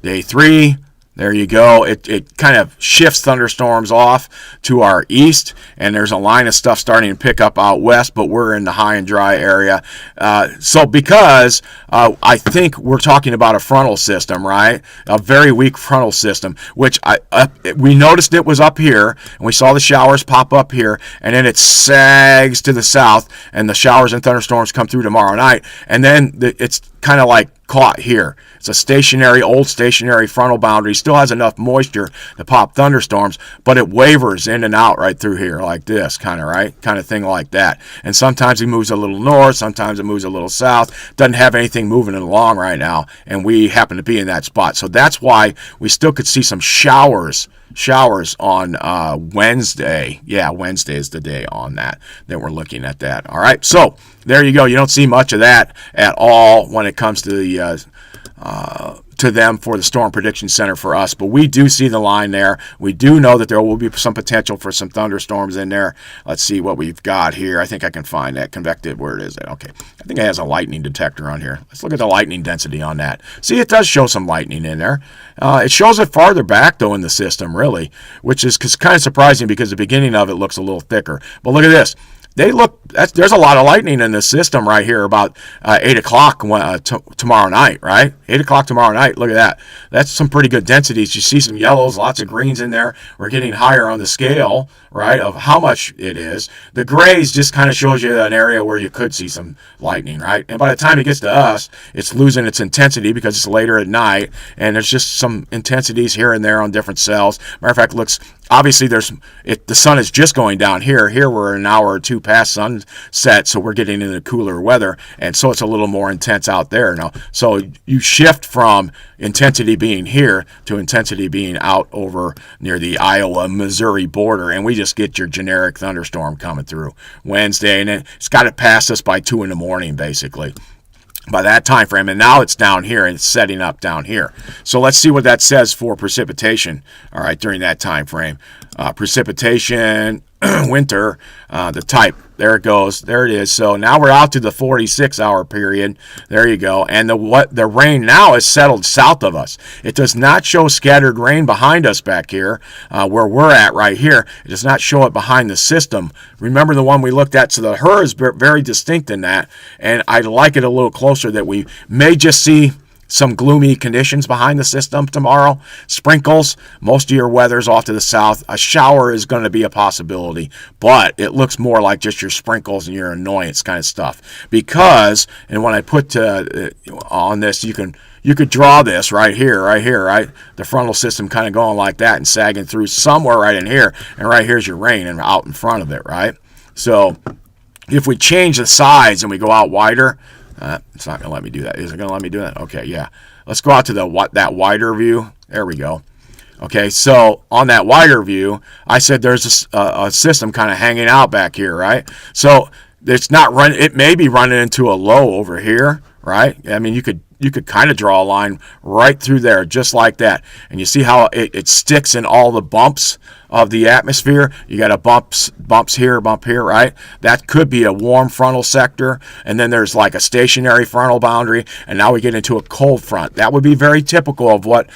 Day 3. There you go. It kind of shifts thunderstorms off to our east, and there's a line of stuff starting to pick up out west, but we're in the high and dry area. So because I think we're talking about a frontal system, right? A very weak frontal system, which we noticed it was up here, and we saw the showers pop up here, and then it sags to the south, and the showers and thunderstorms come through tomorrow night, and then it's kind of like caught here. It's a old stationary frontal boundary. Still has enough moisture to pop thunderstorms, but it wavers in and out right through here like this, kind of, right? Kind of thing like that. And sometimes it moves a little north, sometimes it moves a little south. Doesn't have anything moving it along right now, and we happen to be in that spot. So that's why we still could see some showers on Wednesday. Yeah, Wednesday is the day on that we're looking at that. All right, so there you go. You don't see much of that at all when it comes to the to them for the Storm Prediction Center for us, but we do see the line there. We do know that there will be some potential for some thunderstorms in there. Let's see what we've got here. I think I can find that convective. Where it is. Okay, I think it has a lightning detector on here. Let's look at the lightning density on that. See, it does show some lightning in there. It shows it farther back though in the system, really, which is kind of surprising because the beginning of it looks a little thicker. But look at this. There's a lot of lightning in this system right here about 8 o'clock tomorrow night, right? 8 o'clock tomorrow night. Look at that. That's some pretty good densities. You see some yellows, lots of greens in there. We're getting higher on the scale, right, of how much it is. The grays just kind of shows you an area where you could see some lightning, right? And by the time it gets to us, it's losing its intensity because it's later at night, and there's just some intensities here and there on different cells. Matter of fact, obviously the sun is just going down here. Here we're an hour or two past sunset, so we're getting into cooler weather, and so it's a little more intense out there now. So you shift from intensity being here to intensity being out over near the Iowa-Missouri border, and we just get your generic thunderstorm coming through Wednesday, and it's got to pass us by 2 in the morning, basically, by that time frame. And now it's down here and it's setting up down here. So let's see what that says for precipitation, all right, during that time frame. Precipitation, winter, the type, there it goes, there it is. So now we're out to the 46-hour period. There you go. And the rain now is settled south of us. It does not show scattered rain behind us back here, where we're at right here. It does not show it behind the system. Remember the one we looked at? So the HER is very distinct in that, and I like it a little closer that we may just see some gloomy conditions behind the system tomorrow. Sprinkles, most of your weather's off to the south. A shower is going to be a possibility, but it looks more like just your sprinkles and your annoyance kind of stuff. Because, and when I put on this, you could draw this right here, right? The frontal system kind of going like that and sagging through somewhere right in here, and right here's your rain and out in front of it, right? So if we change the size and we go out wider, it's not going to let me do that. Is it going to let me do that? Okay, yeah. Let's go out to that wider view. There we go. Okay, so on that wider view, I said there's a system kind of hanging out back here, right? So it's not running. It may be running into a low over here, right? I mean, you could you could kind of draw a line right through there, just like that. And you see how it sticks in all the bumps of the atmosphere. You got a bumps here, bump here, right? That could be a warm frontal sector, and then there's like a stationary frontal boundary, and now we get into a cold front. That would be very typical of what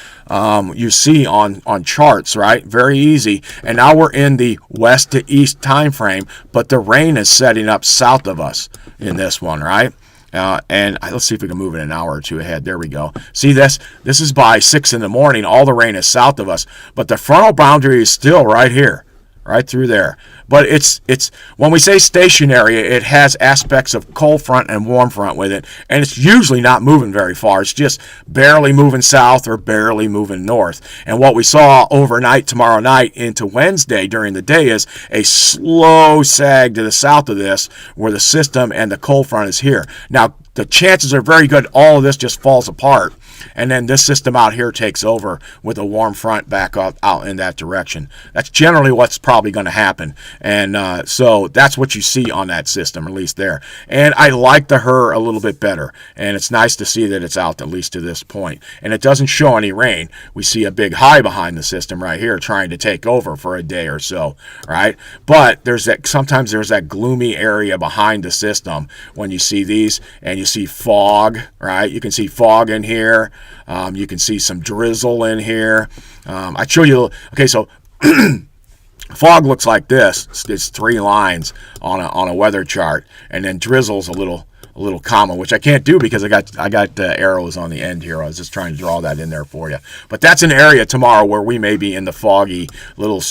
you see on charts, right? Very easy. And now we're in the west to east time frame, but the rain is setting up south of us in this one, right? And let's see if we can move it an hour or two ahead. There we go. See this? This is by 6 in the morning. All the rain is south of us, but the frontal boundary is still right here, right through there. But it's when we say stationary, it has aspects of cold front and warm front with it, and it's usually not moving very far. It's just barely moving south or barely moving north. And what we saw overnight tomorrow night into Wednesday during the day is a slow sag to the south of this, where the system and the cold front is here. Now, the chances are very good all of this just falls apart, and then this system out here takes over with a warm front back up out in that direction. That's generally what's probably going to happen. And so that's what you see on that system, at least there. And I like the HRRR a little bit better, and it's nice to see that it's out at least to this point. And it doesn't show any rain. We see a big high behind the system right here trying to take over for a day or so, right? But sometimes there's that gloomy area behind the system when you see these, and you see fog, right? You can see fog in here. You can see some drizzle in here. I show you. Okay, so fog looks like this. It's 3 lines on a weather chart, and then drizzle's a little comma, which I can't do because I got arrows on the end here. I was just trying to draw that in there for you. But that's an area tomorrow where we may be in the foggy little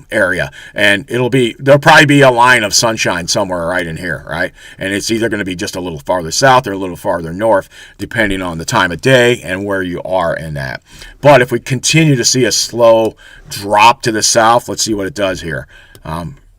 area, and there'll probably be a line of sunshine somewhere right in here, right? And it's either going to be just a little farther south or a little farther north, depending on the time of day and where you are in that. But if we continue to see a slow drop to the south, let's see what it does here.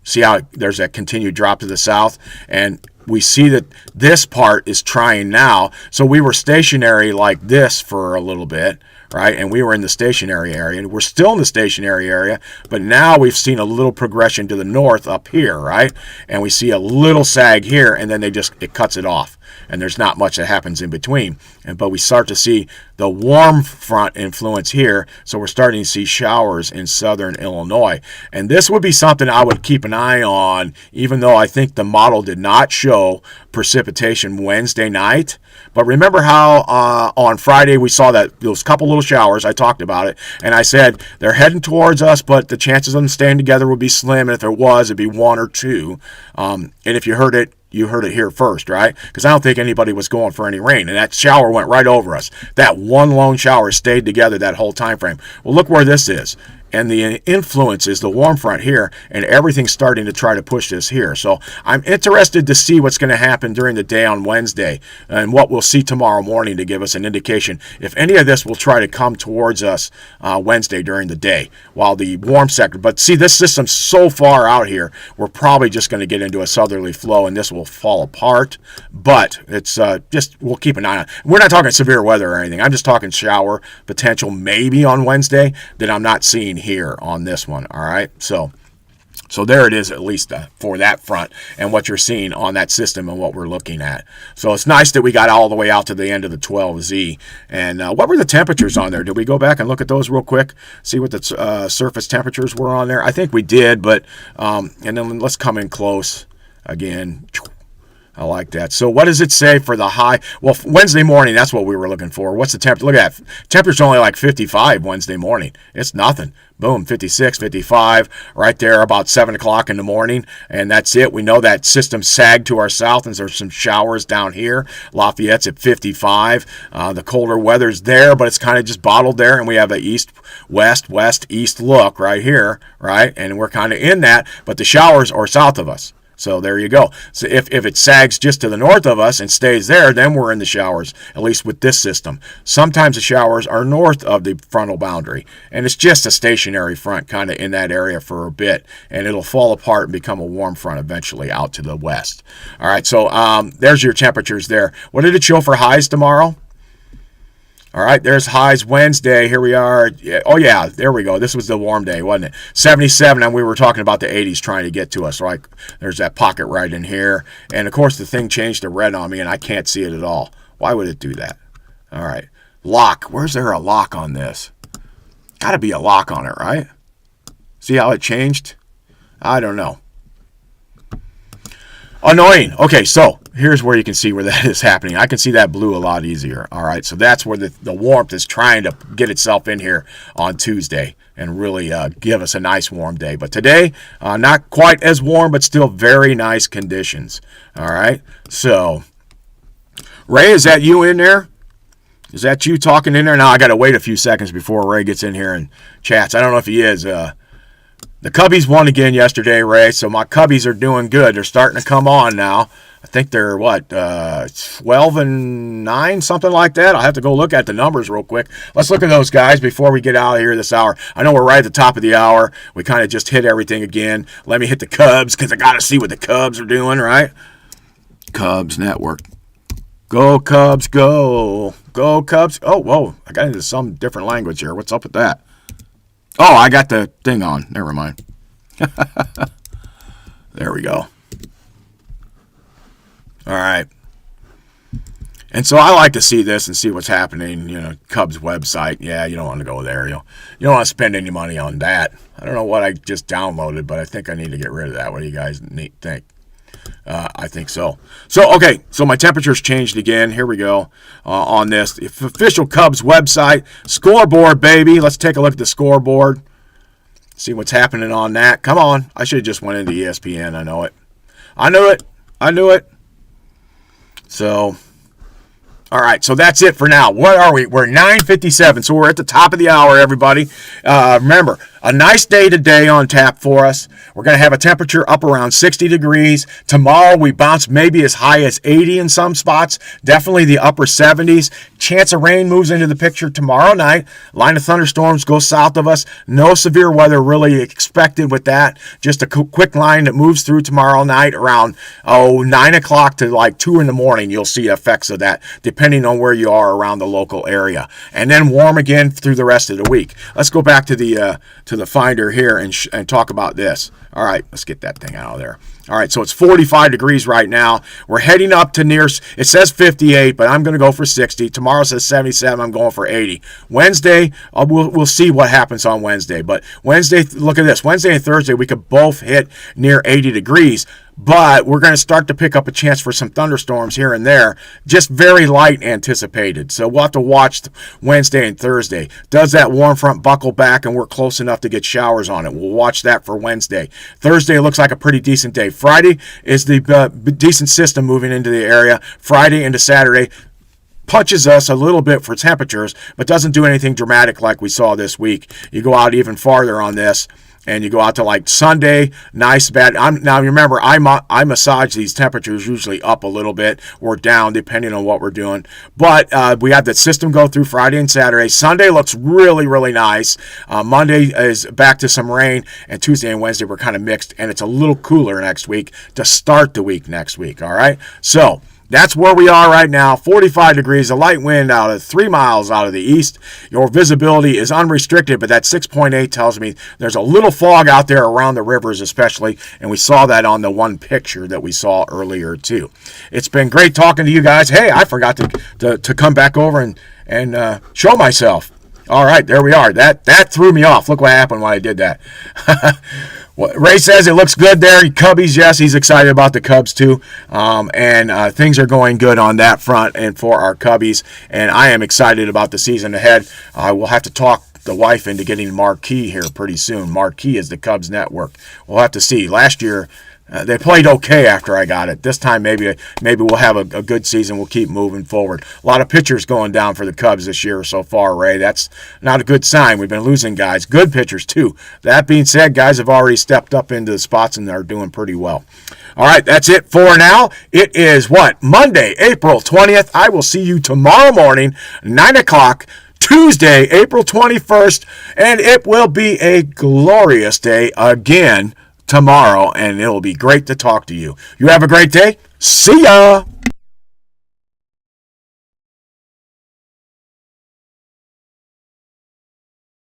See how there's that continued drop to the south, and we see that this part is trying now. So we were stationary like this for a little bit, right? And we were in the stationary area, and we're still in the stationary area, but now we've seen a little progression to the north up here, right? And we see a little sag here, and then it cuts it off. And there's not much that happens in between. But we start to see the warm front influence here, so we're starting to see showers in southern Illinois. And this would be something I would keep an eye on, even though I think the model did not show precipitation Wednesday night. But remember how on Friday we saw that those couple little showers, I talked about it, and I said they're heading towards us, but the chances of them staying together would be slim, and if there was, it'd be 1 or 2. And if you heard it here first, right? Because I don't think anybody was going for any rain, and that shower went right over us. That one lone shower stayed together that whole time frame. Well, look where this is. And the influence is the warm front here, and everything's starting to try to push this here. So I'm interested to see what's going to happen during the day on Wednesday and what we'll see tomorrow morning to give us an indication if any of this will try to come towards us Wednesday during the day while the warm sector. But see, this system's so far out here, we're probably just going to get into a southerly flow, and this will fall apart. But it's we'll keep an eye on it. We're not talking severe weather or anything. I'm just talking shower potential maybe on Wednesday that I'm not seeing here on this one. All right, so there it is, at least for that front and what you're seeing on that system and what we're looking at. So it's nice that we got all the way out to the end of the 12Z. And what were the temperatures on there? Did we go back and look at those real quick, see what the surface temperatures were on there? I think we did, but and then let's come in close again. I like that. So what does it say for the high? Well, Wednesday morning, that's what we were looking for. What's the temperature? Look at that. Temperature's only like 55 Wednesday morning. It's nothing. Boom, 56, 55, right there about 7 o'clock in the morning, and that's it. We know that system sagged to our south, and there's some showers down here. Lafayette's at 55. The colder weather's there, but it's kind of just bottled there, and we have a east-west, west-east look right here, right? And we're kind of in that, but the showers are south of us. So there you go. So if it sags just to the north of us and stays there, then we're in the showers, at least with this system. Sometimes the showers are north of the frontal boundary, and it's just a stationary front kind of in that area for a bit, and it'll fall apart and become a warm front eventually out to the west. All right, so there's your temperatures there. What did it show for highs tomorrow? All right, there's highs Wednesday. Here we are. Oh, yeah, there we go. This was the warm day, wasn't it? 77, and we were talking about the 80s trying to get to us. Right? There's that pocket right in here. And, of course, the thing changed to red on me, and I can't see it at all. Why would it do that? All right. Lock. Where's there a lock on this? Got to be a lock on it, right? See how it changed? I don't know. Annoying. Okay, so here's where you can see where that is happening. I can see that blue a lot easier. All right, so that's where the warmth is trying to get itself in here on Tuesday and really give us a nice warm day. But today, not quite as warm, but still very nice conditions. All right, so Ray, is that you in there? Is that you talking in there? Now I got to wait a few seconds before Ray gets in here and chats. I don't know if he is. The Cubbies won again yesterday, Ray, so my Cubbies are doing good. They're starting to come on now. I think they're, 12-9, something like that? I'll have to go look at the numbers real quick. Let's look at those guys before we get out of here this hour. I know we're right at the top of the hour. We kind of just hit everything again. Let me hit the Cubs because I got to see what the Cubs are doing, right? Cubs Network. Go, Cubs, go. Go, Cubs. Oh, whoa. I got into some different language here. What's up with that? Oh, I got the thing on. Never mind. There we go. All right. And so I like to see this and see what's happening. Cubs website. Yeah, you don't want to go there. You don't want to spend any money on that. I don't know what I just downloaded, but I think I need to get rid of that. What do you guys think? I think so. So, okay, so my temperature's changed again. Here we go on this. The official Cubs website. Scoreboard, baby. Let's take a look at the scoreboard. See what's happening on that. Come on. I should have just went into ESPN. I know it. I knew it. So, all right, so that's it for now. What are we? We're 9:57, so we're at the top of the hour, everybody. Remember, a nice day today on tap for us. We're going to have a temperature up around 60 degrees. Tomorrow we bounce maybe as high as 80 in some spots. Definitely the upper 70s. Chance of rain moves into the picture tomorrow night. Line of thunderstorms goes south of us. No severe weather really expected with that. Just a quick line that moves through tomorrow night around 9 o'clock to like 2 in the morning. You'll see effects of that depending on where you are around the local area. And then warm again through the rest of the week. Let's go back to the finder here and talk about this. All right, let's get that thing out of there. All right, so it's 45 degrees right now. We're heading up to it says 58, but I'm going to go for 60. Tomorrow says 77. I'm going for 80. Wednesday, we'll see what happens on Wednesday. But Wednesday, look at this. Wednesday and Thursday, we could both hit near 80 degrees. But we're going to start to pick up a chance for some thunderstorms here and there. Just very light anticipated. So we'll have to watch Wednesday and Thursday. Does that warm front buckle back and we're close enough to get showers on it? We'll watch that for Wednesday. Thursday looks like a pretty decent day. Friday is the decent system moving into the area. Friday into Saturday punches us a little bit for temperatures, but doesn't do anything dramatic like we saw this week. You go out even farther on this, and you go out to like Sunday, nice, bad. Now remember, I massage these temperatures usually up a little bit or down depending on what we're doing. But we have that system go through Friday and Saturday. Sunday looks really, really nice. Monday is back to some rain, and Tuesday and Wednesday we're kind of mixed, and it's a little cooler next week to start the week next week. All right, so that's where we are right now. 45 degrees, a light wind out of 3 miles out of the east. Your visibility is unrestricted, but that 6.8 tells me there's a little fog out there around the rivers especially, and we saw that on the one picture that we saw earlier too. It's been great talking to you guys. Hey, I forgot to come back over and show myself. All right, there we are. That threw me off. Look what happened when I did that. Ray says it looks good there. Cubbies, yes, he's excited about the Cubs too. And things are going good on that front and for our Cubbies. And I am excited about the season ahead. We'll have to talk the wife into getting Marquee here pretty soon. Marquee is the Cubs network. We'll have to see. Last year, they played okay after I got it. This time, maybe we'll have a good season. We'll keep moving forward. A lot of pitchers going down for the Cubs this year so far, Ray. That's not a good sign. We've been losing guys. Good pitchers, too. That being said, guys have already stepped up into the spots and are doing pretty well. All right, that's it for now. It is Monday, April 20th. I will see you tomorrow morning, 9 o'clock. Tuesday, April 21st, and it will be a glorious day again tomorrow, and it'll be great to talk to you. You have a great day. See ya!